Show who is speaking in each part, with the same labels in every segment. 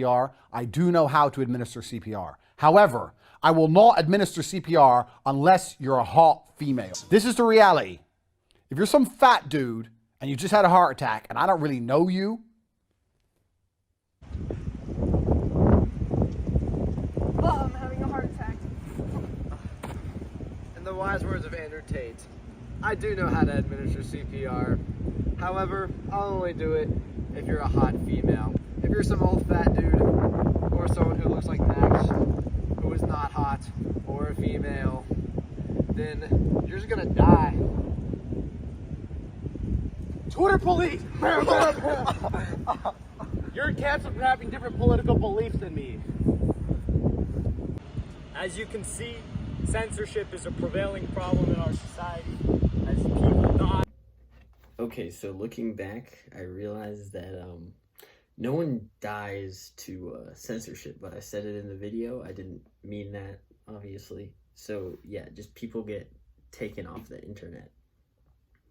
Speaker 1: CPR. I do know how to administer CPR. However, I will not administer CPR unless you're a hot female. This is the reality. If you're some fat dude and you just had a heart attack and I don't really know you,
Speaker 2: I'm having a heart attack.
Speaker 3: In the wise words of Andrew Tate, I do know how to administer CPR. However, I'll only do it if you're a hot female. If you're some old fat dude, or someone who looks like Max, who is not hot, or a female, then you're just gonna die.
Speaker 4: Twitter police! You're canceled for having different political beliefs than me.
Speaker 5: As you can see, censorship is a prevailing problem in our society as people die.
Speaker 6: Okay, so looking back, I realized that no one dies to censorship, but I said it in the video. I didn't mean that, obviously. So yeah, just people get taken off the internet,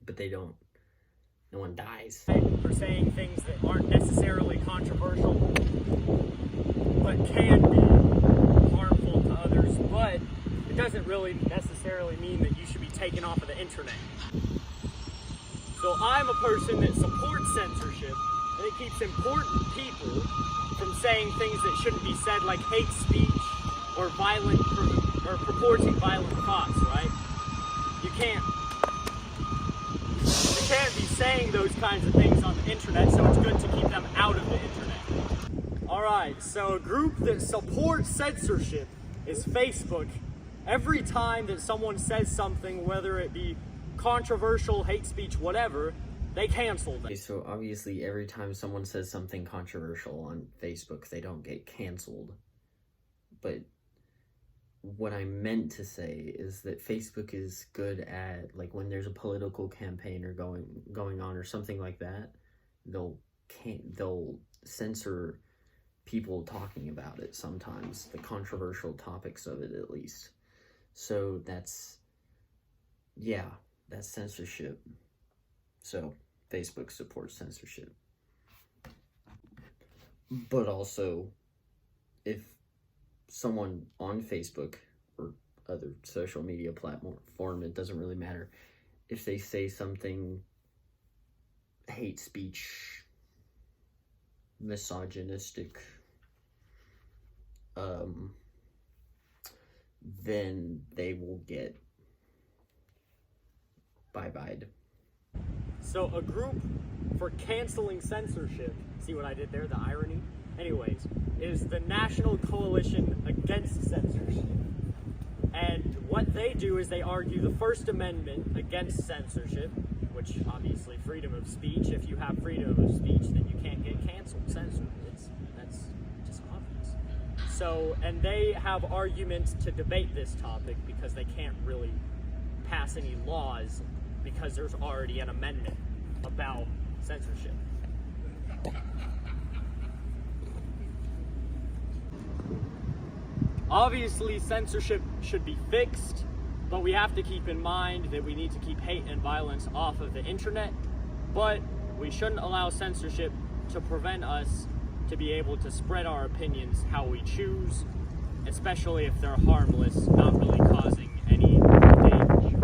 Speaker 6: but they don't. No one dies.
Speaker 5: For saying things that aren't necessarily controversial, but can be harmful to others, but it doesn't really necessarily mean that you should be taken off of the internet. So I'm a person that supports censorship, and it keeps important people from saying things that shouldn't be said, like hate speech or violent or purporting violent thoughts, right? You can't be saying those kinds of things on the internet, so it's good to keep them out of the internet. Alright, so a group that supports censorship is Facebook. Every time that someone says something, whether it be controversial, hate speech, whatever, they cancel them.
Speaker 6: Okay, so obviously every time someone says something controversial on Facebook, they don't get canceled. But what I meant to say is that Facebook is good at, like, when there's a political campaign or going on or something like that, they'll censor people talking about it sometimes, the controversial topics of it at least. So that's censorship. So Facebook supports censorship. But also, if someone on Facebook or other social media platform, it doesn't really matter, if they say something hate speech, misogynistic, then they will get bye-byed.
Speaker 5: So a group for canceling censorship, see what I did there, the irony? Anyways, is the National Coalition Against Censorship. And what they do is they argue the First Amendment against censorship, which obviously freedom of speech. If you have freedom of speech, then you can't get canceled, censored. That's just obvious. So, and they have arguments to debate this topic because they can't really pass any laws because there's already an amendment about censorship. Obviously, censorship should be fixed, but we have to keep in mind that we need to keep hate and violence off of the internet, but we shouldn't allow censorship to prevent us to be able to spread our opinions how we choose, especially if they're harmless, not really causing any damage.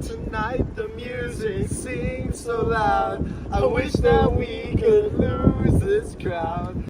Speaker 4: Tonight the music seems so loud. I wish that we could lose this crowd.